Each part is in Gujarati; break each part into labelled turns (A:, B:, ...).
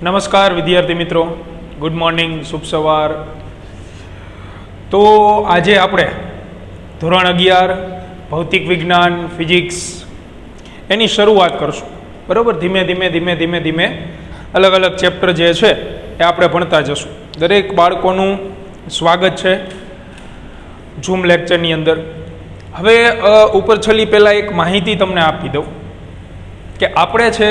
A: નમસ્કાર વિદ્યાર્થી મિત્રો, ગુડ મોર્નિંગ, શુભ સવાર. તો આજે આપણે ધોરણ 11 ભૌતિક વિજ્ઞાન ફિઝિક્સ એની શરૂઆત કરશું. બરાબર, ધીમે ધીમે અલગ અલગ ચેપ્ટર જે છે એ આપણે ભણતા જશું. દરેક બાળકોનું સ્વાગત છે ઝૂમ લેક્ચરની અંદર. હવે ઉપર છેલ્લી પહેલાં એક માહિતી તમને આપી દઉં કે આપણે છે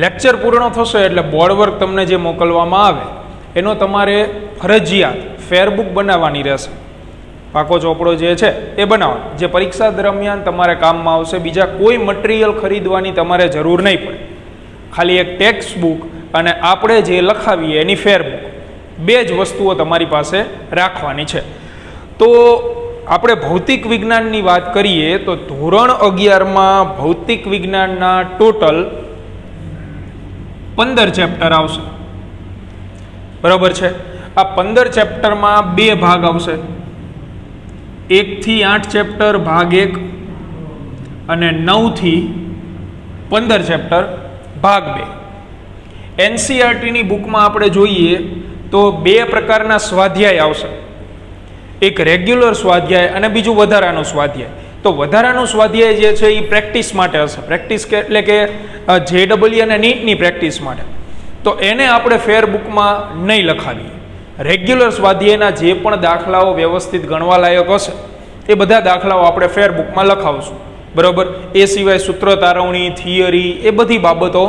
A: લેક્ચર પૂર્ણ થશે એટલે બોર્ડ વર્ક તમને જે મોકલવામાં આવે એનો તમારે ફરજિયાત ફેરબુક બનાવવાની રહેશે. પાકો ચોપડો જે છે એ બનાવવાનો, જે પરીક્ષા દરમિયાન તમારે કામમાં આવશે. બીજા કોઈ મટીરિયલ ખરીદવાની તમારે જરૂર નહીં પડે. ખાલી એક ટેક્સ્ટ બુક અને આપણે જે લખાવીએ એની ફેરબુક, બે જ વસ્તુઓ તમારી પાસે રાખવાની છે. તો આપણે ભૌતિક વિજ્ઞાનની વાત કરીએ તો ધોરણ 11માં ભૌતિક વિજ્ઞાનના ટોટલ 15 ચેપ્ટર આવશે. બરાબર છે. આ 15 ચેપ્ટરમાં બે ભાગ આવશે, 1 થી 8 ચેપ્ટર ભાગ 1 અને 9 થી 15 ચેપ્ટર ભાગ 2. એનસીઈઆરટીની બુકમાં આપણે જોઈએ તો બે પ્રકારના સ્વાધ્યાય આવશે, એક રેગ્યુલર સ્વાધ્યાય અને બીજું વધારાનું સ્વાધ્યાય. તો વધારાનું સ્વાધ્યાય જે છે એ પ્રેક્ટિસ માટે હશે. પ્રેક્ટિસ એટલે કે JEE અને નીટની પ્રેક્ટિસ માટે. તો એને આપણે ફેરબુકમાં નહીં લખાવીએ. રેગ્યુલર સ્વાધ્યાયના જે પણ દાખલાઓ વ્યવસ્થિત ગણવા લાયક હશે એ બધા દાખલાઓ આપણે ફેરબુકમાં લખાવશું. બરાબર. એ સિવાય સૂત્ર તારવણી, થિયરી, એ બધી બાબતો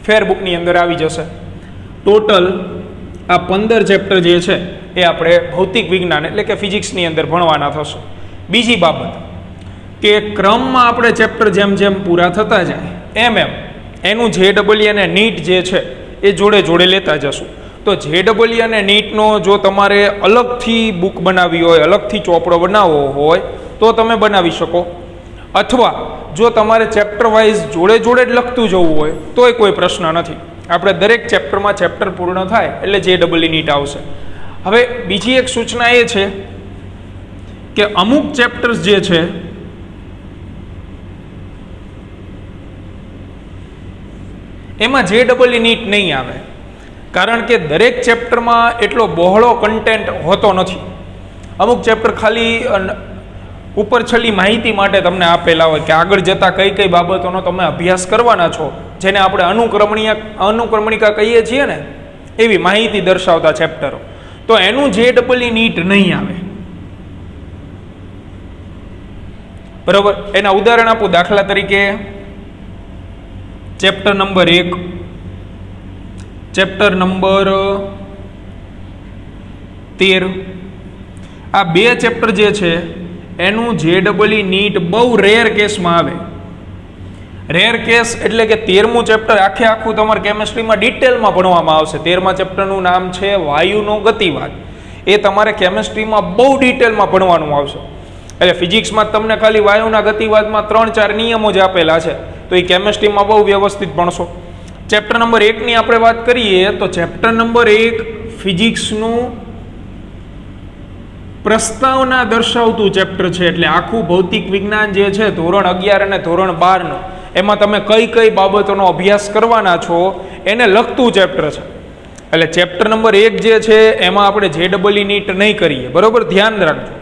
A: ફેરબુકની અંદર આવી જશે. ટોટલ આ 15 ચેપ્ટર જે છે એ આપણે ભૌતિક વિજ્ઞાન એટલે કે ફિઝિક્સની અંદર ભણવાના થશે. બીજી બાબત કે ક્રમમાં આપણે ચેપ્ટર જેમ જેમ પૂરા થતા જાય એમ એનું JEE અને નીટ જે છે એ જોડે જોડે લેતા જશું. તો JEE અને નીટનો જો તમારે અલગથી બુક બનાવવી હોય, અલગથી ચોપડો બનાવવો હોય તો તમે બનાવી શકો, અથવા જો તમારે ચેપ્ટર વાઇઝ જોડે જોડે જ લખતું જવું હોય તોય કોઈ પ્રશ્ન નથી. આપણે દરેક ચેપ્ટરમાં ચેપ્ટર પૂર્ણ થાય એટલે JEE નીટ આવશે. હવે બીજી એક સૂચના એ છે કે અમુક ચેપ્ટર્સ જે છે એમાં JEE નીટ નહીં આવે, કારણ કે દરેક ચેપ્ટરમાં એટલો બહોળો કન્ટેન્ટ હોતો નથી. અમુક ચેપ્ટર ખાલી ઉપર છેલ્લી માહિતી માટે તમને આપેલા હોય કે આગળ જતાં કઈ કઈ બાબતોનો તમે અભ્યાસ કરવાના છો, જેને આપણે અનુક્રમણિકા કહીએ છીએ ને, એવી માહિતી દર્શાવતા ચેપ્ટરો. તો એનું JEE નીટ નહીં આવે. બરાબર. એના ઉદાહરણ આપું. દાખલા તરીકે ચેપ્ટર નંબર 1, ચેપ્ટર નંબર 13, આ બે ચેપ્ટર જે છે એનું JEE નીટ બહુ રેર કેસમાં આવે. રેર કેસ એટલે કે 13મું ચેપ્ટર આખું તમારે કેમેસ્ટ્રીમાં ડિટેલમાં ભણવામાં આવશે. 13મા ચેપ્ટરનું નામ છે વાયુનો ગતિવાદ. એ તમારે કેમેસ્ટ્રીમાં બહુ ડિટેલમાં ભણવાનું આવશે. એટલે ફિઝિક્સમાં તમને ખાલી વાયુના ગતિવાદમાં 3-4 નિયમો જ આપેલા છે, તો એ કેમેસ્ટ્રીમાં બહુ વ્યવસ્થિત ભણશો. ચેપ્ટર નંબર 1ની આપણે વાત કરીએ તો ચેપ્ટર નંબર 1 ફિઝિક્સનું પ્રસ્તાવના દર્શાવતું ચેપ્ટર છે. એટલે આખું ભૌતિક વિજ્ઞાન જે છે ધોરણ 11 અને ધોરણ 12નું, એમાં તમે કઈ કઈ બાબતોનો અભ્યાસ કરવાના છો એને લગતું ચેપ્ટર છે. એટલે ચેપ્ટર નંબર 1 જે છે એમાં આપણે JEE નીટ નહીં કરીએ. બરોબર, ધ્યાન રાખજો.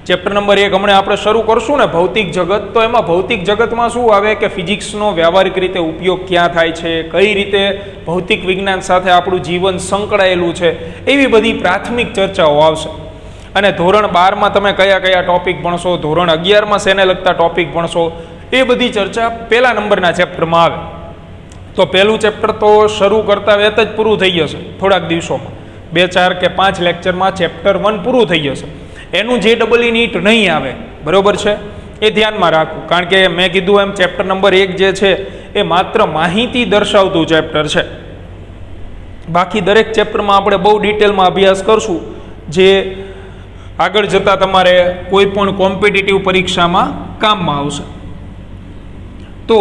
A: ચેપ્ટર નંબર 1 હમણાં આપણે શરૂ કરશું ને, ભૌતિક જગત. તો એમાં ભૌતિક જગતમાં શું આવે કે ફિઝિક્સનો વ્યવહારિક રીતે ઉપયોગ ક્યાં થાય છે, કઈ રીતે ભૌતિક વિજ્ઞાન સાથે આપણું જીવન સંકળાયેલું છે, એવી બધી પ્રાથમિક ચર્ચાઓ આવશે. અને ધોરણ 12માં તમે કયા કયા ટોપિક ભણશો, ધોરણ 11માં શેને લગતા ટોપિક ભણશો, એ બધી ચર્ચા પહેલા નંબરના ચેપ્ટરમાં આવે. તો પહેલું ચેપ્ટર તો શરૂ કરતા વેત જ પૂરું થઈ જશે થોડાક દિવસોમાં. 2-4 કે 5 લેક્ચરમાં ચેપ્ટર 1 પૂરું થઈ જશે. એનું JEE નીટ નહીં આવે. બરોબર છે, એ ધ્યાનમાં રાખવું. કારણ કે મેં કીધું એમ ચેપ્ટર નંબર 1 જે છે એ માત્ર માહિતી દર્શાવતું ચેપ્ટર છે. બાકી દરેક ચેપ્ટરમાં આપણે બહુ ડિટેલમાં અભ્યાસ કરશું, જે આગળ જતાં તમારે કોઈ પણ કોમ્પિટિટિવ પરીક્ષામાં કામમાં આવશે. તો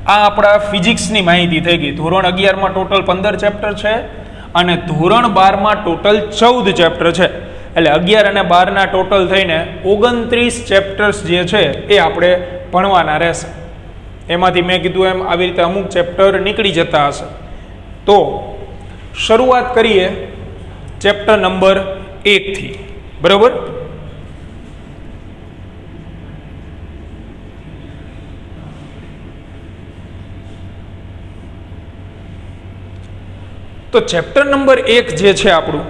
A: આ આપણા ફિઝિક્સની માહિતી થઈ ગઈ. ધોરણ 11માં ટોટલ 15 ચેપ્ટર છે અને ધોરણ 12માં ટોટલ 14 ચેપ્ટર છે. એટલે 11 અને 12ના ટોટલ થઈને 29 ચેપ્ટર્સ જે છે એ આપણે ભણવાના રહેશે. એમાંથી મેં કીધું એમ આવી રીતે અમુક ચેપ્ટર નીકળી જતા હશે. તો શરૂઆત કરીએ ચેપ્ટર નંબર 1 થી. બરાબર? તો ચેપ્ટર નંબર 1 જે છે આપણું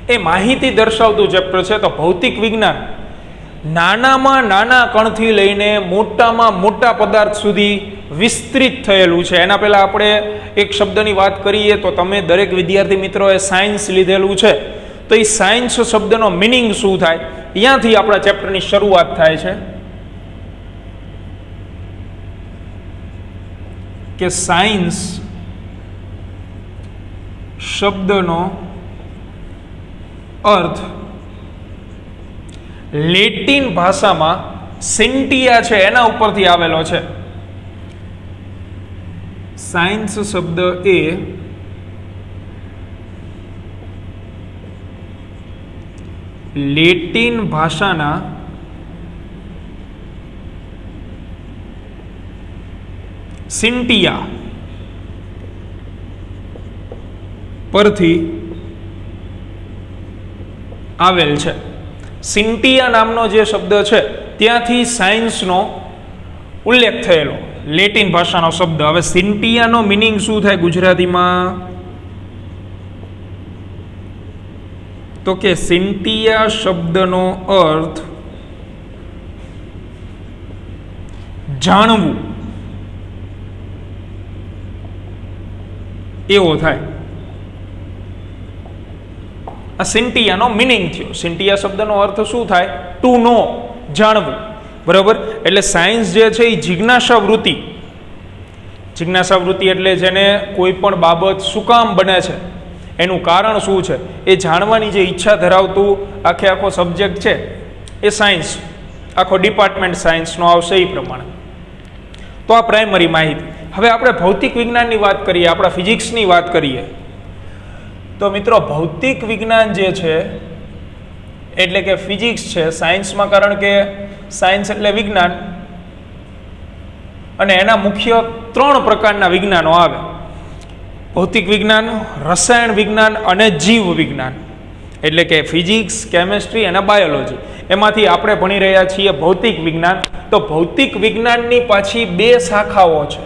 A: એ માહિતી દર્શાવતું ચેપ્ટર છે. તો ભૌતિક વિજ્ઞાન નાનામાં નાના કણથી લઈને મોટામાં મોટા પદાર્થ સુધી વિસ્તૃત થયેલું છે. એના પહેલાં આપણે એક શબ્દની વાત કરીએ તો તમે દરેક વિદ્યાર્થી મિત્રોએ સાયન્સ લીધેલું છે. તો એ સાયન્સ શબ્દનો મિનિંગ શું થાય, ત્યાંથી આપણા ચેપ્ટરની શરૂઆત થાય છે કે સાયન્સ શબ્દનો અર્થ લેટિન ભાષામાં સિન્ટિયા છે એના ઉપરથી આવેલો છે. સાયન્સ શબ્દ એ લેટિન ભાષાના સિન્ટિયા પરથી આવેલ છે. સિન્ટિયા નામનો જે શબ્દ છે ત્યાંથી સાયન્સનો ઉલ્લેખ થયેલો, લેટિન ભાષાનો શબ્દ. હવે સિન્ટિયાનો મિનિંગ શું થાય ગુજરાતીમાં? તો કે સિન્ટિયા શબ્દનો અર્થ જાણવું એવો થાય. આ સિન્ટિયાનો મિનિંગ થયો. સિન્ટિયા શબ્દનો અર્થ શું થાય? ટુ નો, જાણવું. બરાબર? એટલે સાયન્સ જે છે એ જિજ્ઞાસા વૃત્તિ, જિજ્ઞાસા વૃત્તિ એટલે જેને કોઈ પણ બાબત શું કામ બને છે, એનું કારણ શું છે, એ જાણવાની જે ઈચ્છા ધરાવતું આખો સબ્જેક્ટ છે એ સાયન્સ, આખો ડિપાર્ટમેન્ટ સાયન્સનો આવશે એ પ્રમાણે. તો આ પ્રાઇમરી માહિતી. હવે આપણે ભૌતિક વિજ્ઞાનની વાત કરીએ, આપણા ફિઝિક્સની વાત કરીએ. તો મિત્રો ભૌતિક વિજ્ઞાન જે છે એટલે કે ફિઝિક્સ છે સાયન્સમાં, કારણ કે સાયન્સ એટલે વિજ્ઞાન અને એના મુખ્ય 3 પ્રકારના વિજ્ઞાનો આવે: ભૌતિક વિજ્ઞાન, રસાયણ વિજ્ઞાન અને જીવ વિજ્ઞાન. એટલે કે ફિઝિક્સ, કેમેસ્ટ્રી અને બાયોલોજી. એમાંથી આપણે ભણી રહ્યા છીએ ભૌતિક વિજ્ઞાન. તો ભૌતિક વિજ્ઞાનની પાછી 2 શાખાઓ છે.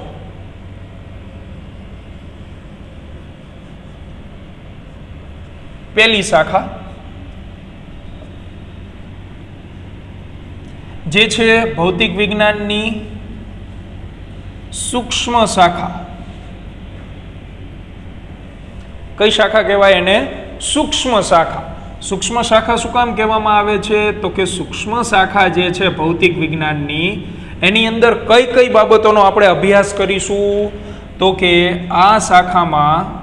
A: પહેલી શાખા જે છે ભૌતિક વિજ્ઞાનની સૂક્ષ્મ શાખા. કઈ શાખા કહેવાય એને? સૂક્ષ્મ શાખા. સૂક્ષ્મ શાખા શું કામ કહેવામાં આવે છે? તો કે સૂક્ષ્મ શાખા જે છે ભૌતિક વિજ્ઞાનની, એની અંદર કઈ કઈ બાબતોનો આપણે અભ્યાસ કરીશું? તો કે આ શાખામાં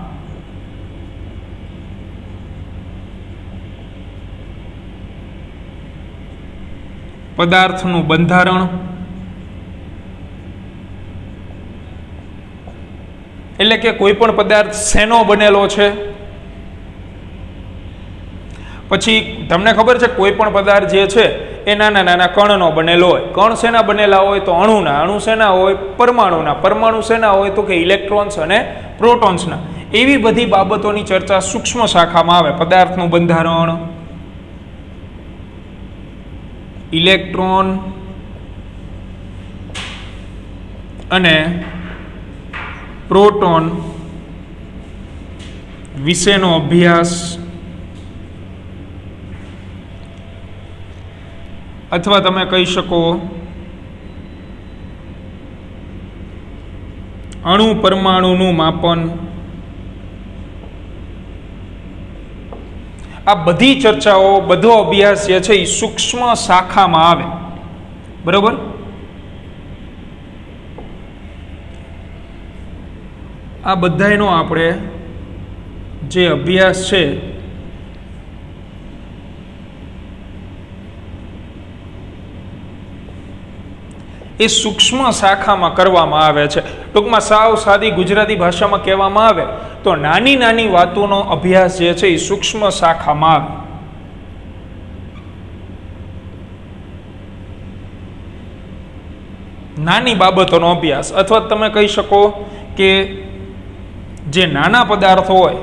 A: પદાર્થનું બંધારણ, એટલે કે કોઈ પણ પદાર્થ શેનો બનેલો છે. પછી તમને ખબર છે કોઈ પણ પદાર્થ જે છે એ નાના નાના કણનો બનેલો હોય. કણ શેના બનેલા હોય? તો અણુના. અણુ શેના હોય? પરમાણુના. પરમાણુ શેના હોય? તો કે ઇલેક્ટ્રોન્સ અને પ્રોટોન્સના. એવી બધી બાબતોની ચર્ચા સૂક્ષ્મ શાખામાં આવે. પદાર્થનું બંધારણ, ઇલેક્ટ્રોન અને પ્રોટોન વિશેનો અભ્યાસ, અથવા તમે કહી શકો અણુ પરમાણુનું માપન. આ બધી ચર્ચાઓ, બધો અભ્યાસ જે છે એ સૂક્ષ્મ શાખામાં આવે. બરોબર? આ બધાનો આપણે જે અભ્યાસ છે એ સૂક્ષ્મ શાખામાં કરવામાં આવે છે. ટૂંકમાં સાવ સાદી ગુજરાતી ભાષામાં કહેવામાં આવે તો નાની નાની વાતોનો અભ્યાસ જે છે એ સૂક્ષ્મ શાખામાં આવે. નાની બાબતોનો અભ્યાસ, અથવા તમે કહી શકો કે જે નાના પદાર્થો હોય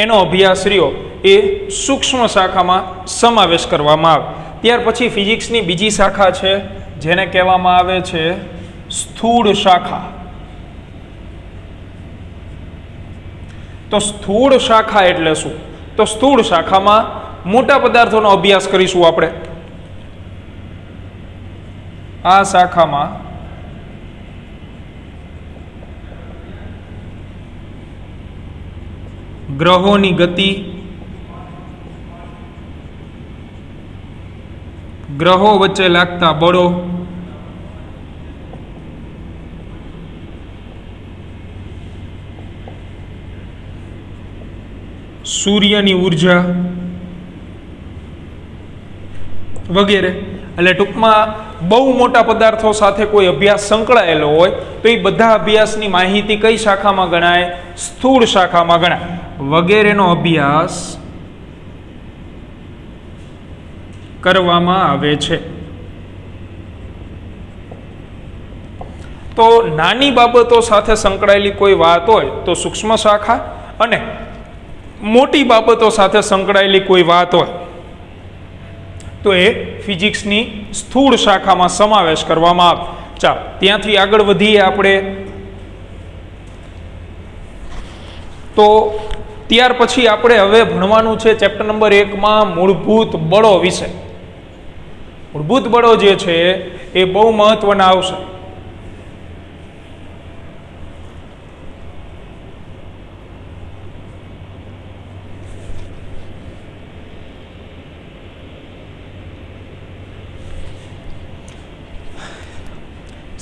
A: એનો અભ્યાસ રહ્યો એ સૂક્ષ્મ શાખામાં સમાવેશ કરવામાં આવે. ત્યાર પછી ફિઝિક્સની બીજી શાખા છે જેને કહેવામાં આવે છે સ્થૂળ શાખા. તો સ્થૂળ શાખા એટલે શું? તો સ્થૂળ શાખામાં મોટા પદાર્થોનો અભ્યાસ કરીશું આપણે. આ શાખામાં ગ્રહોની ગતિ, ગ્રહો વચ્ચે લાગતા બળો, સૂર્યની ઉર્જા વગેરે. એટલે ટૂંકમાં બહુ મોટા પદાર્થો સાથે કોઈ અભ્યાસ સંકળાયેલો હોય તો એ બધા અભ્યાસની માહિતી કઈ શાખામાં ગણાય? સ્થૂળ શાખામાં ગણાય. વગેરેનો અભ્યાસ કરવામાં આવે છે. તો નાની બાબતો સાથે સંકળાયેલી કોઈ વાત હોય તો સૂક્ષ્મ શાખા, અને મોટી બાબતો સાથે સંકળાયેલી કોઈ વાત હોય તો એ ફિઝિક્સની સ્થૂળ શાખામાં સમાવેશ કરવામાં આવે. ચાલો ત્યાંથી આગળ વધીએ આપણે. તો ત્યાર પછી આપણે હવે ભણવાનું છે ચેપ્ટર નંબર 1માં મૂળભૂત બળો વિશે. મૂળભૂત બળો જે છે એ બહુ મહત્વના આવશે.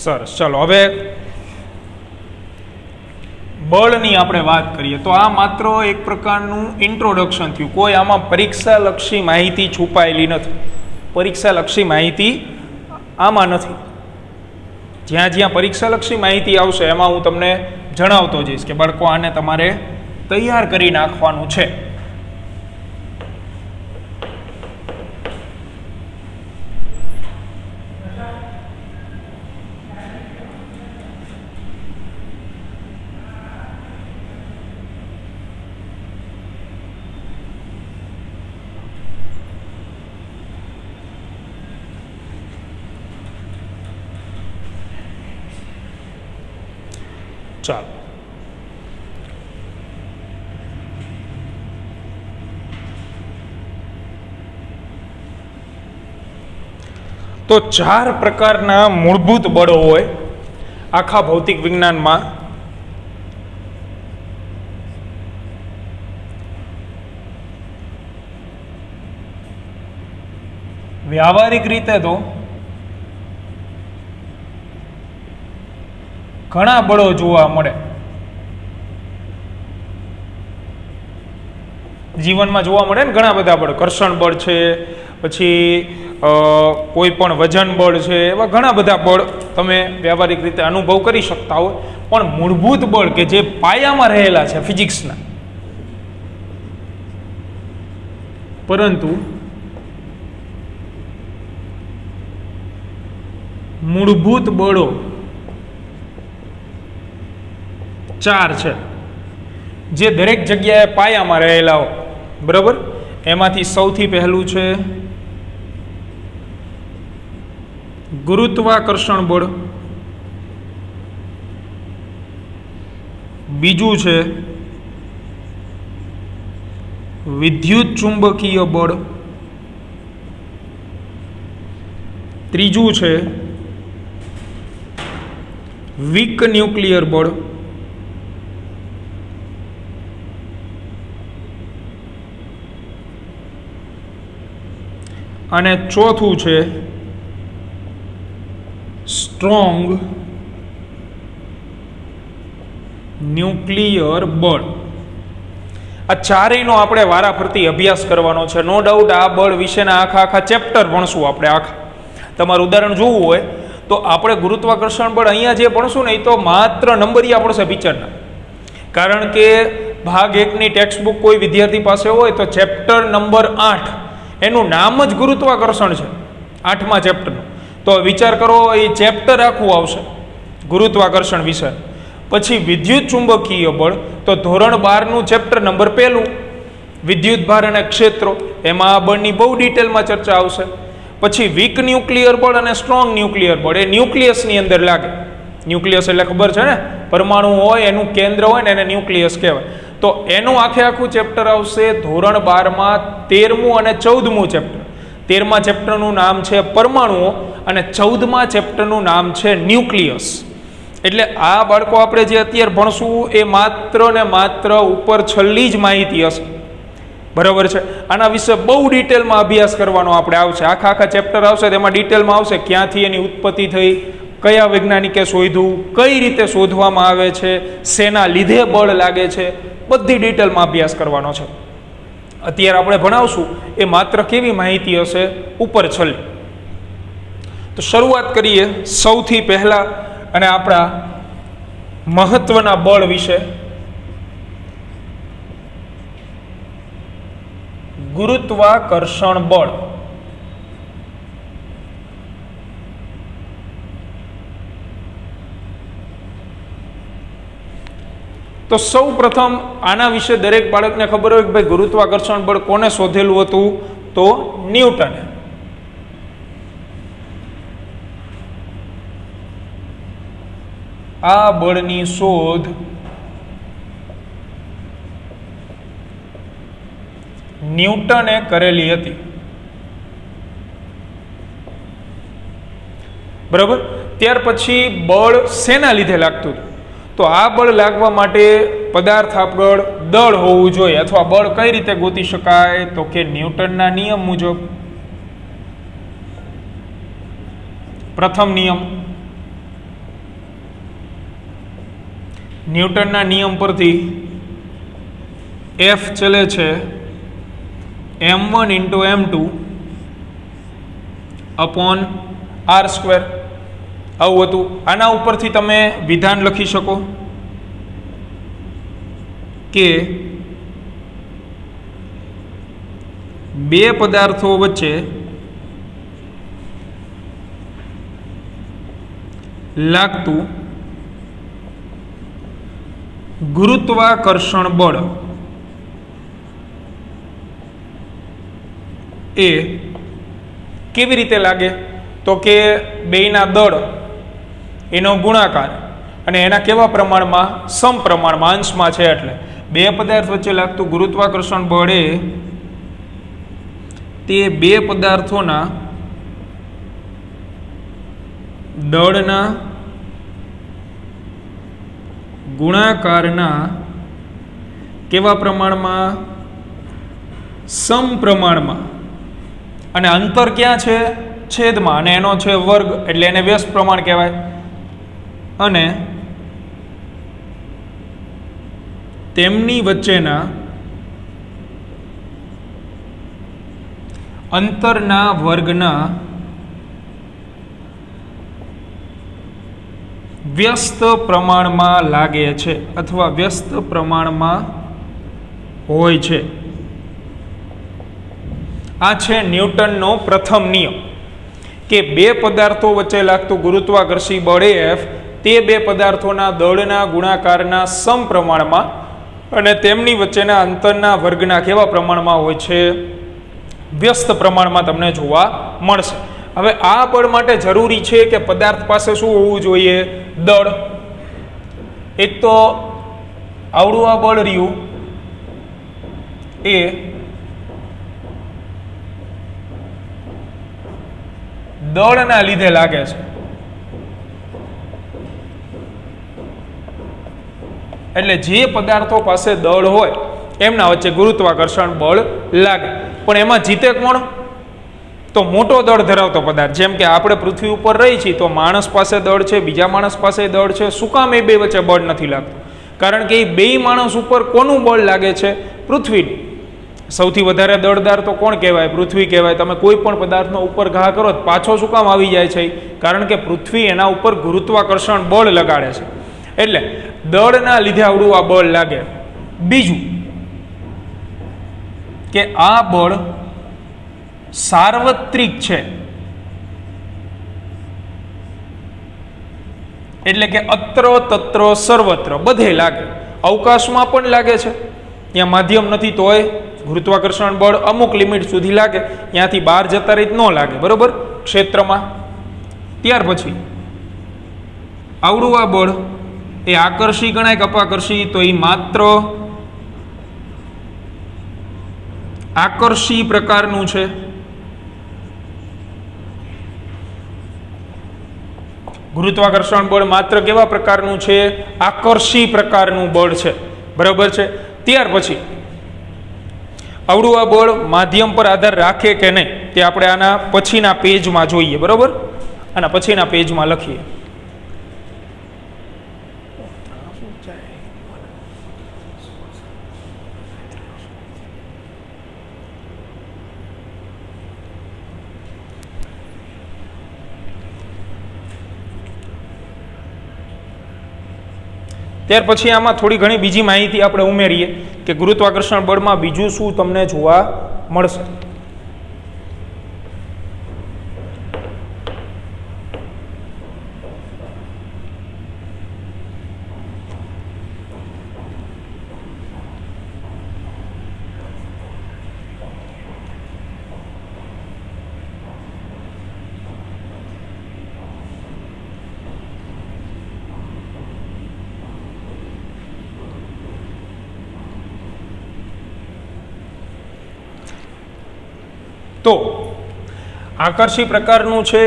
A: સરસ, ચાલો હવે બળની આપણે વાત કરીએ. તો આ માત્ર એક પ્રકારનું ઇન્ટ્રોડક્શન થયું. કોઈ આમાં પરીક્ષાલક્ષી માહિતી છુપાયેલી નથી. પરીક્ષાલક્ષી માહિતી આમાં નથી. જ્યાં જ્યાં પરીક્ષાલક્ષી માહિતી આવશે એમાં હું તમને જણાવતો જઈશ કે બાળકો આને તમારે તૈયાર કરી નાખવાનું છે. ચાલો તો 4 પ્રકારના મૂળભૂત બળો હોય આખા ભૌતિક વિજ્ઞાનમાં. વ્યાવહારિક રીતે તો ઘણા બળો જોવા મળે. જીવનમાં જોવા મળે ને ઘણા બધા બળ. કર્ષણ બળ છે, પછી કોઈ પણ વજન બળ છે, એવા ઘણા બધા બળ તમે વ્યાવહારિક રીતે અનુભવ કરી શકતા હોય. પણ મૂળભૂત બળ કે જે પાયામાં રહેલા છે ફિઝિક્સના, પરંતુ મૂળભૂત બળો 4 છે જે દરેક જગ્યાએ પાયામાં રહેલા હોય. બરાબર? એમાંથી સૌથી પહેલું છે ગુરુત્વાકર્ષણ બળ, બીજું છે વિદ્યુત ચુંબકીય બળ, ત્રીજું છે વીક ન્યુક્લિયર બળ, અને ચોથું છે સ્ટ્રોંગ ન્યુક્લિયર બળ. આ ચારેયનો આપણે વારાફરતી અભ્યાસ કરવાનો છે. નો ડાઉટ આ બળ વિશેના આખા ચેપ્ટર ભણશું આપણે. તમારું ઉદાહરણ જોવું હોય તો આપણે ગુરુત્વાકર્ષણ બળ અહીંયા જે ભણશું ને એ તો માત્ર નંબરિયા પડશે પિક્ચરના. કારણ કે ભાગ 1ની ટેક્સ્ટ બુક કોઈ વિદ્યાર્થી પાસે હોય તો ચેપ્ટર નંબર 8 એનું નામ જ ગુરુત્વાકર્ષણ છે, 8મા ચેપ્ટરનું. તો વિચાર કરો, એ ચેપ્ટર આખું આવશે ગુરુત્વાકર્ષણ વિશે. પછી વિદ્યુત ચુંબકીય બળ, તો ધોરણ 12નું ચેપ્ટર નંબર 1 વિદ્યુત ભાર અને ક્ષેત્રો, એમાં આ બળની બહુ ડિટેલમાં ચર્ચા આવશે. પછી વીક ન્યુક્લિયર બળ અને સ્ટ્રોંગ ન્યુક્લિયર બળ, એ ન્યુક્લિયસની અંદર લાગે. ન્યુક્લિયસ એટલે ખબર છે ને, પરમાણુ હોય એનું કેન્દ્ર હોય ને એને ન્યુક્લિયસ કહેવાય. તો એનું આખું ચેપ્ટર આવશે ધોરણ 12માં 13મું અને 14મું ચેપ્ટર. 13મા ચેપ્ટરનું નામ છે પરમાણુઓ અને 14મા ચેપ્ટરનું નામ છે ન્યુક્લિયસ. એટલે આ બાળકો આપણે જે અત્યારે ભણશું એ માત્ર ને માત્ર ઉપર છલ્લી જ માહિતી હશે. બરાબર છે. આના વિશે બહુ ડિટેલમાં અભ્યાસ કરવાનો આપણે આવશે. આખા ચેપ્ટર આવશે, તેમાં ડિટેલમાં આવશે ક્યાંથી એની ઉત્પત્તિ થઈ, કયા વૈજ્ઞાનિકે શોધ્યું, કઈ રીતે શોધવામાં આવે છે, શેના લીધે બળ લાગે છે, બધી ડિટેલમાં અભ્યાસ કરવાનો છે. અત્યારે આપણે ભણાવશું એ માત્ર કેવી માહિતી હશે, ઉપર છલ્લી. તો શરૂઆત કરીએ સૌથી પહેલા અને આપણા મહત્વના બળ વિશે. ગુરુત્વાકર્ષણ બળ. તો સૌ પ્રથમ આના વિશે દરેક બાળકને ખબર હોય કે ભાઈ ગુરુત્વાકર્ષણ બળ કોને શોધેલું હતું? તો ન્યૂટને. આ બળની શોધ ન્યૂટને કરેલી હતી. બરાબર. ત્યાર પછી બળ શેના લીધે લાગતું હતું? તો આ બળ લાગવા માટે પદાર્થ આગળ દળ હોવું જોઈએ, અથવા બળ કઈ રીતે ગોતી શકાય? તો કે ન્યૂટનના નિયમ મુજબ. પ્રથમ નિયમ, ન્યૂટનના નિયમ પરથી F ચલે છે m1 × m2 અપોન r². આવું હતું. આના ઉપરથી તમે વિધાન લખી શકો કે બે પદાર્થો વચ્ચે લાગતું ગુરુત્વાકર્ષણ બળ એ કેવી રીતે લાગે? તો કે બેયના દળ એનો ગુણાકાર અને એના કેવા પ્રમાણમાં? સમપ્રમાણમાં, અંશમાં છે. એટલે બે પદાર્થ વચ્ચે લાગતું ગુરુત્વાકર્ષણ બળ એ તે બે પદાર્થોના દળના ગુણાકારના કેવા પ્રમાણમાં? સમપ્રમાણમાં. અને અંતર ક્યાં છે? છેદમાં. અને એનો છે વર્ગ, એટલે એને વ્યસ્ત પ્રમાણ કહેવાય. અને તેમની વચ્ચેના અંતરના વર્ગના વ્યસ્ત પ્રમાણમાં લાગે છે, અથવા વ્યસ્ત પ્રમાણમાં હોય છે. આ છે ન્યૂટનનો પ્રથમ નિયમ કે બે પદાર્થો વચ્ચે લાગતું ગુરુત્વાકર્ષી બળ F તે બે પદાર્થોના દળના ગુણાકારના સમપ્રમાણમાં અને તેમની વચ્ચેના અંતરના વર્ગના કેવા પ્રમાણમાં હોય છે? વ્યસ્ત પ્રમાણમાં તમને જોવા મળશે. હવે આ બળ માટે જરૂરી છે કે પદાર્થ પાસે શું હોવું જોઈએ? દળ. એક તો આવડું આ બળ રહ્યું એ દળના લીધે લાગે છે. એટલે જે પદાર્થો પાસે દળ હોય એમના વચ્ચે ગુરુત્વાકર્ષણ બળ લાગે. પણ એમાં જીતે કોણ? તો મોટો દળ ધરાવતો પદાર્થ. જેમ કે આપણે પૃથ્વી ઉપર રહી છીએ તો માણસ પાસે દળ છે, બીજા માણસ પાસે દળ છે. શું કામ એ બે વચ્ચે બળ નથી લાગતું? કારણ કે એ બે માણસ ઉપર કોનું બળ લાગે છે? પૃથ્વીનું. સૌથી વધારે દળદાર તો કોણ કહેવાય? પૃથ્વી કહેવાય. તમે કોઈ પણ પદાર્થનો ઉપર ઘા કરો તો પાછો શું કામ આવી જાય છે? કારણ કે પૃથ્વી એના ઉપર ગુરુત્વાકર્ષણ બળ લગાડે છે. એટલે દળના લીધે આવડું આ બળ લાગે. બીજું કે આ બળ સાર્વત્રિક છે. એટલે કે અત્ર તત્ર સર્વત્ર બધે લાગે, અવકાશમાં પણ લાગે છે, ત્યાં માધ્યમ નથી તોય ગુરુત્વાકર્ષણ બળ અમુક લિમિટ સુધી લાગે, ત્યાંથી બહાર જતા રહી ન લાગે, બરોબર, ક્ષેત્રમાં. ત્યાર પછી આવડું આ બળ એ આકર્ષી ગણાય કે અપાકર્ષી? તો એ માત્ર આકર્ષી પ્રકારનું છે. ગુરુત્વાકર્ષણ બળ માત્ર કેવા પ્રકારનું છે? આકર્ષી પ્રકારનું બળ છે, બરાબર છે. ત્યાર પછી આવડું આ બળ માધ્યમ પર આધાર રાખે કે નહીં તે આપણે આના પછીના પેજમાં જોઈએ, બરાબર, આના પછીના પેજમાં લખીએ. ત્યાર પછી આમાં થોડી ઘણી બીજી માહિતી આપણે ઉમેરીએ કે ગુરુત્વાકર્ષણ બળમાં બીજું શું તમને જોવા મળશે. તો આકર્ષી પ્રકારનું છે.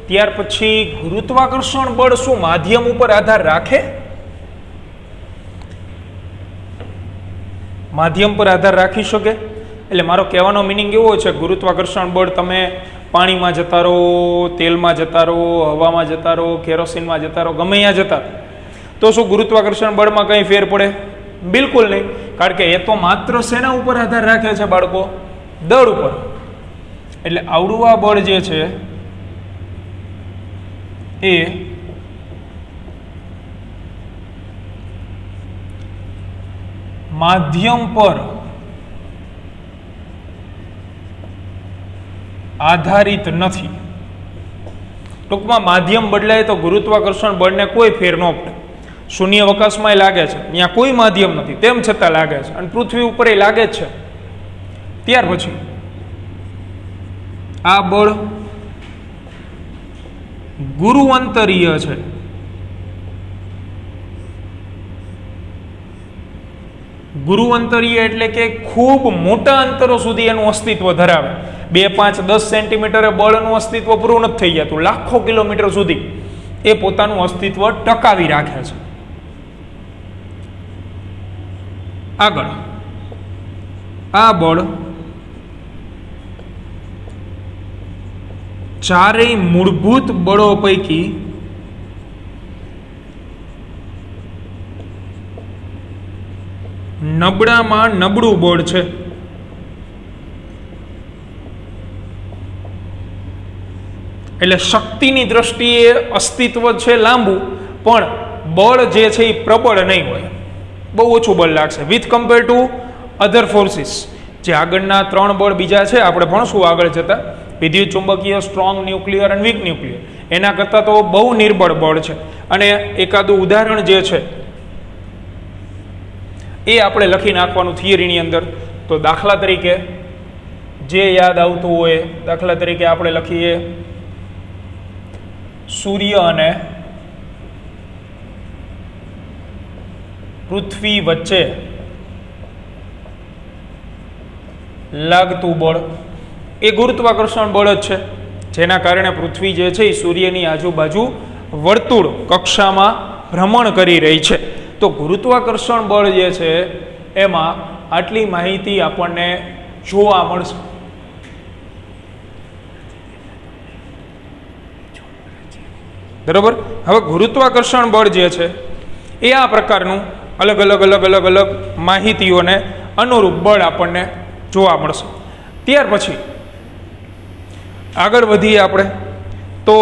A: ત્યાર પછી ગુરુત્વાકર્ષણ બળ શું માધ્યમ ઉપર આધાર રાખે? માધ્યમ પર આધાર રાખી શકે? એટલે મારો કહેવાનો મિનિંગ એવો છે, ગુરુત્વાકર્ષણ બળ તમે પાણીમાં જતા રહો, તેલમાં જતા રહો, હવામાં જતા રહો, કેરોસીનમાં જતા રહો, ગમે ત્યાં જતા, તો શું ગુરુત્વાકર્ષણ બળમાં કંઈ ફેર પડે? બિલકુલ નહીં, કારણ કે એ તો માત્ર શેના ઉપર આધાર રાખે છે બાળકો? દળ ઉપર. એટલે આવડું આ બળ જે છે એ માધ્યમ પર આધારિત નથી. ટૂંકમાં માધ્યમ બદલાય તો ગુરુત્વાકર્ષણ બળને કોઈ ફેર ન પડે. શૂન્ય અવકાશમાં લાગે છે, ત્યાં કોઈ માધ્યમ નથી, તેમ છતાં લાગે છે, અને પૃથ્વી ઉપર એ લાગે જ છે. ત્યાર પછી આ બળ ગુરુઅંતરીય છે. ગુરુઅંતરીય એટલે કે ખૂબ મોટા અંતરો સુધી એનું અસ્તિત્વ ધરાવે. 2, 5, 10 સેન્ટીમીટરે બળનું અસ્તિત્વ પૂરું નથી થઈ જતું, લાખો કિલોમીટર સુધી એ પોતાનું અસ્તિત્વ ટકાવી રાખે છે. આગળ આ બળ ચારેય મૂળભૂત બળો પૈકી નબળામાં નબળું બળ છે. એટલે શક્તિની દ્રષ્ટિએ અસ્તિત્વ છે લાંબુ, પણ બળ જે છે એ પ્રબળ નહીં હોય, બહુ ઓછું બળ લાગશે with compare to other forces. જે આગળના 3 બળ બીજા છે આપણે ભણશું આગળ જતા, વિદ્યુત ચુંબકીય, સ્ટ્રોંગ ન્યુક્લિયર અને વીક ન્યુક્લિયર, એના કરતાં તો બહુ નિર્બળ બળ છે. અને એકાદું ઉદાહરણ જે છે એ આપણે લખી નાખવાનું થિયરીની અંદર. તો દાખલા તરીકે જે યાદ આવતું હોય, દાખલા તરીકે આપણે લખીએ સૂર્ય અને પૃથ્વી વચ્ચે લાગતું બળ એ ગુરુત્વાકર્ષણ બળ જ છે, જેના કારણે પૃથ્વી જે છે એ સૂર્યની આજુબાજુ વર્તુળ કક્ષામાં ભ્રમણ કરી રહી છે. તો ગુરુત્વાકર્ષણ બળ જે છે એમાં આટલી માહિતી આપણને જોવા મળશે. બરોબર. હવે ગુરુત્વાકર્ષણ બળ જે છે એ આ પ્રકારનું અલગ અલગ માહિતીઓને અનુરૂપ બળ આપણને જોવા મળશે. ત્યાર પછી આગળ વધીએ આપણે, તો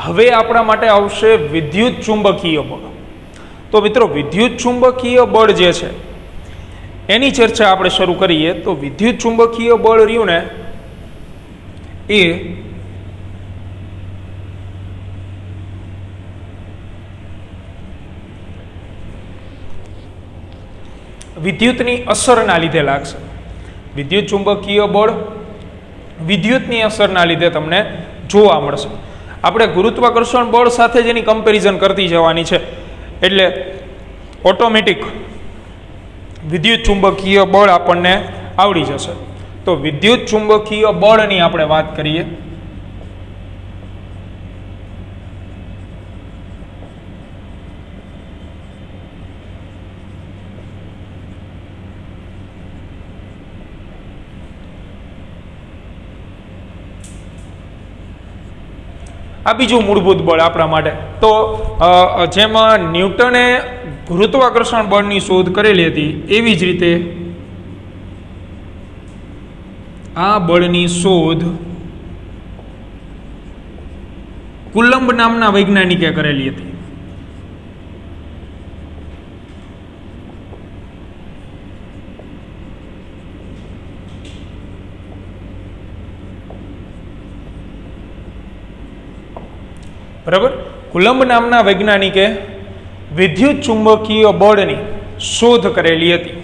A: હવે આપણા માટે આવશે વિદ્યુત ચુંબકીય બળ. તો મિત્રો વિદ્યુત ચુંબકીય બળ જે છે એની ચર્ચા આપણે શરૂ કરીએ. તો વિદ્યુત ચુંબકીય બળ રહ્યું ને એ વિદ્યુતની અસરના લીધે લાગશે. વિદ્યુત ચુંબકીય બળ વિદ્યુતની અસરના લીધે તમને જોવા મળશે. આપણે ગુરુત્વાકર્ષણ બળ સાથે જ એની કમ્પેરિઝન કરતી જવાની છે, એટલે ઓટોમેટિક વિદ્યુત ચુંબકીય બળ આપણને આવડી જશે. તો વિદ્યુત ચુંબકીય બળની આપણે વાત કરીએ. આ બીજું મૂળભૂત બળ આપણા માટે. તો જેમાં ન્યૂટને ગુરુત્વાકર્ષણ બળની શોધ કરેલી હતી, એવી જ રીતે આ બળની શોધ કુલંબ નામના વૈજ્ઞાનિકે કરેલી હતી. બરાબર, કુલંબ નામના વૈજ્ઞાનિકે વિદ્યુત ચુંબકીય બળની શોધ કરેલી હતી.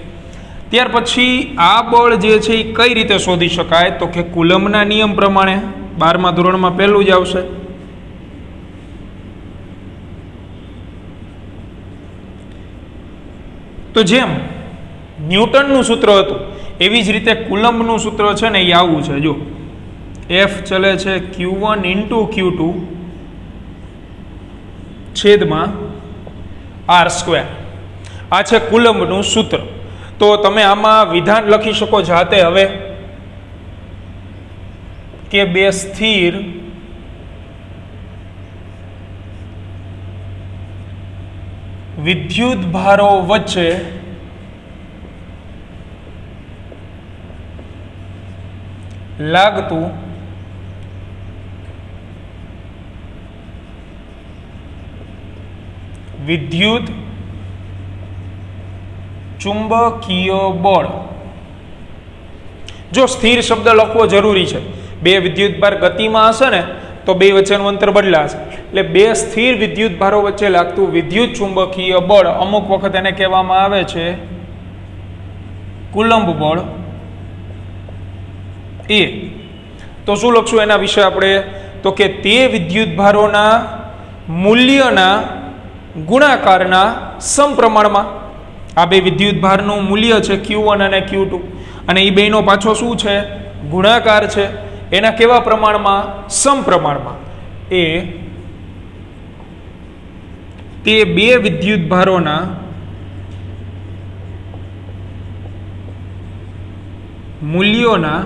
A: ત્યાર પછી આ બળ જે છે એ કઈ રીતે શોધી શકાય, તો કે કુલંબના નિયમ પ્રમાણે. 12મા ધોરણમાં પહેલું જ આવશે. તો જેમ ન્યૂટનનું સૂત્ર હતું, એવી જ રીતે કુલંબનું સૂત્ર છે ને એ આવું છે. જો F ચલે છે Q1 × Q2 છેદમાં R². આ છે કુલંબનું સૂત્ર. તો તમે આમાં વિધાન લખી શકો જાતે હવે કે બે સ્થિર વિદ્યુત ભારો વચ્ચે લાગતું વિદ્યુત ચુંબકીય બળ. જો સ્થિર શબ્દ લખવો જરૂરી છે. બે વિદ્યુત ભાર ગતિમાં હશે ને તો બે વચ્ચેનું અંતર બદલાશે. એટલે બે સ્થિર વિદ્યુત ભારો વચ્ચે લાગતું વિદ્યુત ચુંબકીય બળ, અમુક વખત એને કહેવામાં આવે છે કુલંબ બળ. એ તો શું લખશું એના વિશે આપણે, તો કે તે વિદ્યુત ભારોના મૂલ્યના ગુણાકારના સમપ્રમાણમાં. આ બે વિદ્યુત ભારનું મૂલ્ય છે Q1 અને Q2, અને એ બેનો પાછો શું છે, ગુણાકાર છે. એના કેવા પ્રમાણમાં, સમપ્રમાણમાં. એ તે બે વિદ્યુત ભારોના મૂલ્યોના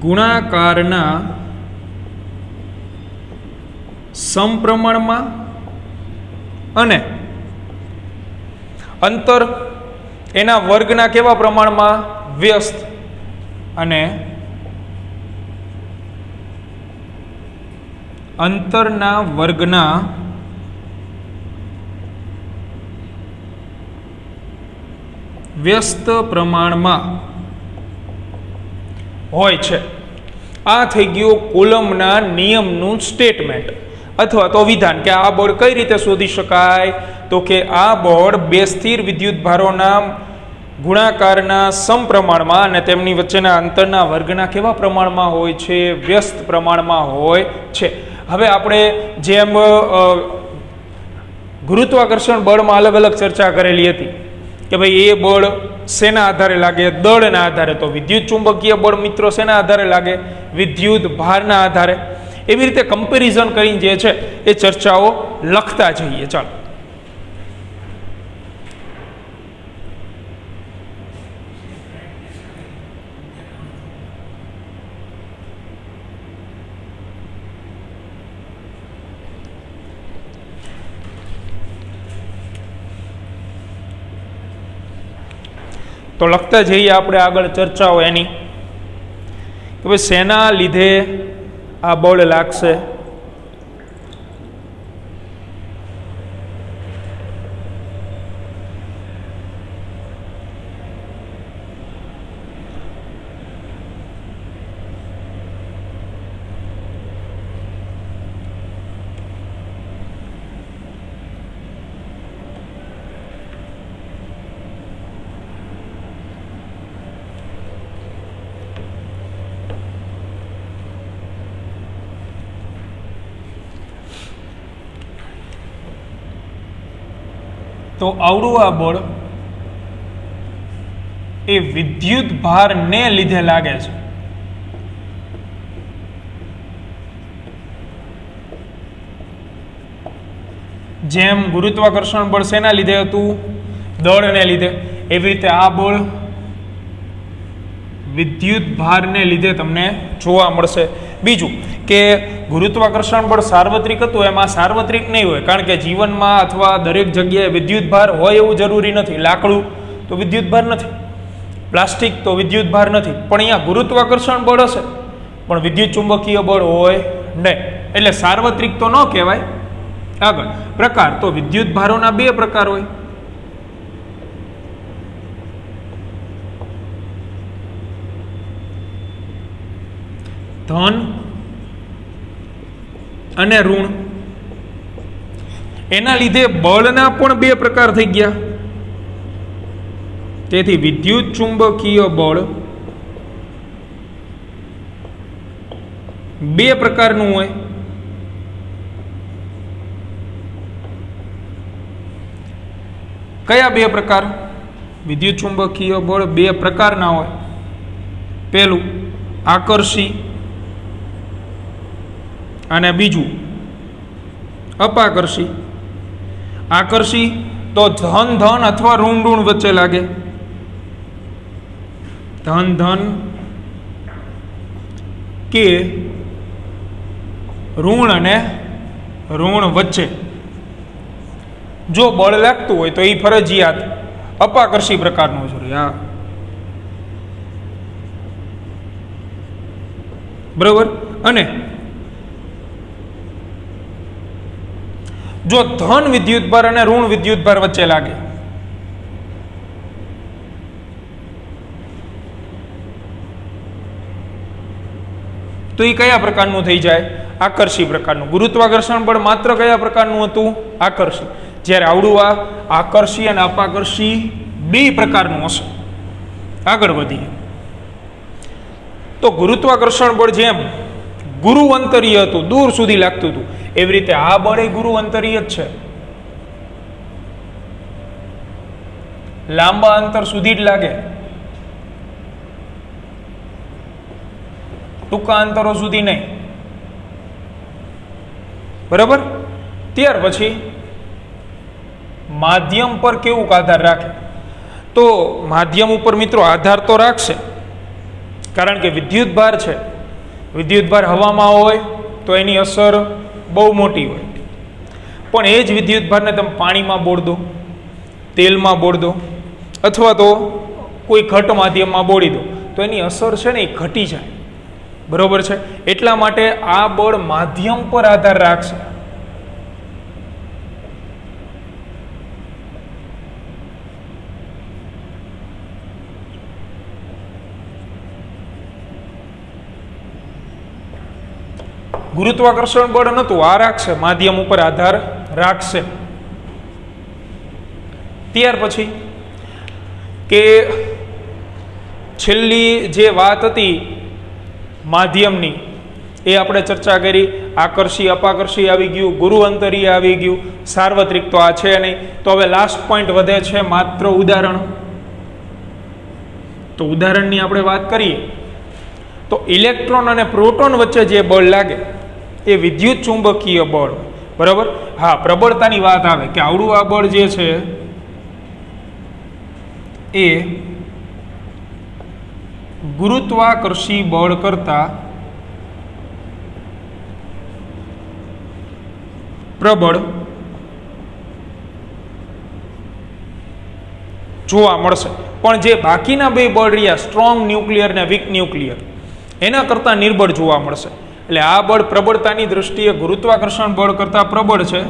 A: ગુણાકારના સમપ્રમાણમાં અને અંતર એના વર્ગના કેવા પ્રમાણમાં, વ્યસ્ત. અને અંતરના વર્ગના વ્યસ્ત પ્રમાણમાં હોય છે. આ થઈ ગયું કુલંબના નિયમનું સ્ટેટમેન્ટ અથવા તો વિધાન કે આ બળ કઈ રીતે શોધી શકાય, તો કે આ બળ બે સ્થિર વિદ્યુત ભારોના ગુણાકારના સમપ્રમાણમાં અને તેમની વચ્ચેના અંતરના વર્ગના કેવા પ્રમાણમાં હોય છે, વ્યસ્ત પ્રમાણમાં હોય છે. હવે આપણે જેમ ગુરુત્વાકર્ષણ બળમાં અલગ અલગ ચર્ચા કરેલી હતી કે ભાઈ એ બળ શેના આધારે લાગે, દળના આધારે. તો વિદ્યુત ચુંબકીય બળ મિત્રો શેના આધારે લાગે, વિદ્યુત ભારના આધારે. એવી રીતે કમ્પેરિઝન કરીને જે છે એ ચર્ચાઓ લખતા જઈએ. ચાલો, તો લખતા જઈએ આપણે આગળ ચર્ચાઓ એની કે ભાઈ શેના લીધે આ બળ લાગશે. તો આવડું આ બળ એ વિદ્યુત ભારને લીધે લાગે છે. જેમ ગુરુત્વાકર્ષણ બળ શેના લીધે હતું? દળને લીધે. એવી રીતે આ બળ વિદ્યુત ભારને લીધે તમને જોવા મળશે. બીજું કે ગુરુત્વાકર્ષણ બળ સાર્વત્રિક હતું, એમાં સાર્વત્રિક નહીં હોય, કારણ કે જીવનમાં અથવા દરેક જગ્યાએ વિદ્યુત ભાર હોય એવું જરૂરી નથી. લાકડું તો વિદ્યુત ભાર નથી, પ્લાસ્ટિક તો વિદ્યુત ભાર નથી, પણ અહીંયા ગુરુત્વાકર્ષણ બળ હશે પણ વિદ્યુત ચુંબકીય બળ હોય નહીં, એટલે સાર્વત્રિક તો ન કહેવાય. આગળ પ્રકાર, તો વિદ્યુત ભારોના બે પ્રકાર હોય. ધન અને ઋણ. એના લીધે બળના પણ બે પ્રકાર થઈ ગયા. તેથી વિદ્યુત ચુંબકીય બળ બે પ્રકારનું હોય. કયા બે પ્રકાર? વિદ્યુત ચુંબકીય બળ બે પ્રકારના હોય. પહેલું આકર્ષી અને બીજું અપાકર્ષી. આકર્ષી તો ધન ધન અથવા ઋણ ઋણ વચ્ચે લાગે. ધન ધન કે ઋણ અને ઋણ વચ્ચે જો બળ લાગતું હોય તો એ ફરજિયાત અપાકર્ષી પ્રકારનું છે. હા, બરોબર. અને જો ધન વિદ્યુત ભાર અને ઋણ વિદ્યુત ભાર વચ્ચે લાગે તો એ કયા પ્રકારનું થઈ જાય? આકર્ષી પ્રકારનું. ગુરુત્વાકર્ષણ બળ માત્ર કયા પ્રકારનું હતું? આકર્ષી. જ્યારે આવડું આ આકર્ષી અને અપાકર્ષી બે પ્રકારનું હશે. આગળ વધીએ તો ગુરુત્વાકર્ષણ બળ જેમ ગુરુઅંતરીય હતું, દૂર સુધી લાગતું હતું, એવી રીતે આ બળ એ ગુરુઅંતરીય જ છે. લાંબા અંતર સુધી જ લાગે, ટૂંકા અંતરો સુધી નહીં. બરાબર. ત્યાર પછી માધ્યમ પર કેવું આધાર રાખે? તો માધ્યમ ઉપર મિત્રો આધાર તો રાખશે, કારણ કે વિદ્યુત ભાર છે. વિદ્યુત ભાર હવામાં હોય તો એની અસર બહુ મોટી હોય, પણ એ જ વિદ્યુત ભારને તમે પાણીમાં બોળ દો, તેલમાં બોળ દો, અથવા તો કોઈ ઘટ માધ્યમમાં બોળી દો તો એની અસર છે ને એ ઘટી જાય. બરોબર છે. એટલા માટે આ બળ માધ્યમ પર આધાર રાખશે. ગુરુત્વાકર્ષણ બળ નતું, આ રાખશે, માધ્યમ ઉપર આધાર રાખશે. ત્યાર પછી કે છેલ્લી જે વાત હતી માધ્યમની એ આપણે ચર્ચા કરી. આકર્ષી અપાકર્ષી આવી ગયું, ગુરુઅંતરીય આવી ગયું, સાર્વત્રિક તો આ છે નહીં. તો હવે લાસ્ટ પોઈન્ટ વધે છે માત્ર ઉદાહરણ. તો ઉદાહરણની આપણે વાત કરીએ તો ઇલેક્ટ્રોન અને પ્રોટોન વચ્ચે જે બળ લાગે એ વિદ્યુત ચુંબકીય બળ. બરાબર. હા, પ્રબળતાની વાત આવે કે આવડું આ બળ જે છે એ ગુરુત્વાકર્ષી બળ કરતા પ્રબળ જોવા મળશે. પણ જે બાકીના બે બળ રહ્યા, સ્ટ્રોંગ ન્યુક્લિયર ને વીક ન્યુક્લિયર, એના કરતાં નિર્બળ જોવા મળશે. એટલે આ બળ પ્રબળતાની દ્રષ્ટિએ ગુરુત્વાકર્ષણ બળ કરતાં પ્રબળ છે,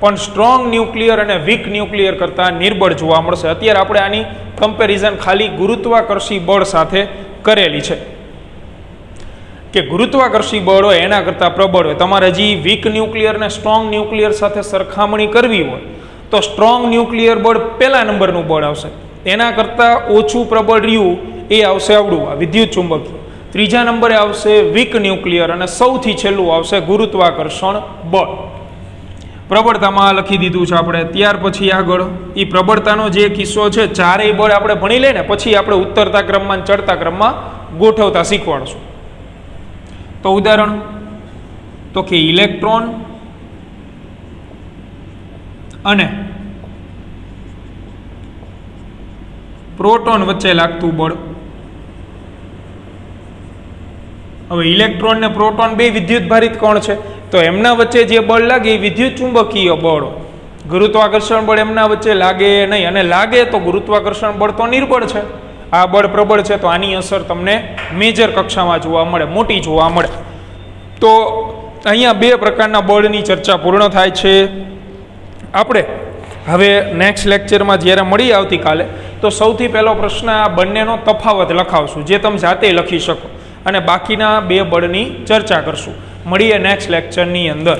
A: પણ સ્ટ્રોંગ ન્યુક્લિયર અને વીક ન્યુક્લિયર કરતાં નિર્બળ જોવા મળશે. અત્યારે આપણે આની કમ્પેરિઝન ખાલી ગુરુત્વાકર્ષી બળ સાથે કરેલી છે કે ગુરુત્વાકર્ષી બળ હોય એના કરતાં પ્રબળ હોય. તમારે હજી વીક ન્યુક્લિયર ને સ્ટ્રોંગ ન્યુક્લિયર સાથે સરખામણી કરવી હોય તો સ્ટ્રોંગ ન્યુક્લિયર બળ પહેલા નંબરનું બળ આવશે, એના કરતાં ઓછું પ્રબળ રહ્યું એ આવશે આવડું આ વિદ્યુત ચુંબકીય. ત્રીજા નંબરે આવશે વીક ન્યુક્લિયર અને સૌથી છેલ્લું આવશે ગુરુત્વાકર્ષણ બળ. પ્રબળતામાં લખી દીધું છે આપણે. ત્યાર પછી આગળ એ પ્રબળતાનો જે કિસ્સો છે, ચારેય બળ આપણે ભણી લઈએ ને પછી આપણે ઉતરતા ક્રમમાં ચડતા ક્રમમાં ગોઠવતા શીખવાડશું. તો ઉદાહરણ તો કે ઇલેક્ટ્રોન અને પ્રોટોન વચ્ચે લાગતું બળ. હવે ઇલેક્ટ્રોન ને પ્રોટોન બે વિદ્યુતભારિત કણ છે, તો એમના વચ્ચે જે બળ લાગે એ વિદ્યુત ચુંબકીય બળ. ગુરુત્વાકર્ષણ બળ એમના વચ્ચે લાગે નહીં, અને લાગે તો ગુરુત્વાકર્ષણ બળ તો નિર્બળ છે, આ બળ પ્રબળ છે, તો આની અસર તમને મેજર કક્ષામાં જોવા મળે, મોટી જોવા મળે. તો અહીંયા બે પ્રકારના બળની ચર્ચા પૂર્ણ થાય છે. આપણે હવે નેક્સ્ટ લેક્ચરમાં જ્યારે મળી આવતીકાલે, તો સૌથી પહેલો પ્રશ્ન આ બંનેનો તફાવત લખાવશું, જે તમે જાતે લખી શકો, અને બાકીના બે બળની ચર્ચા કરશું. મળીએ નેક્સ્ટ લેક્ચરની અંદર.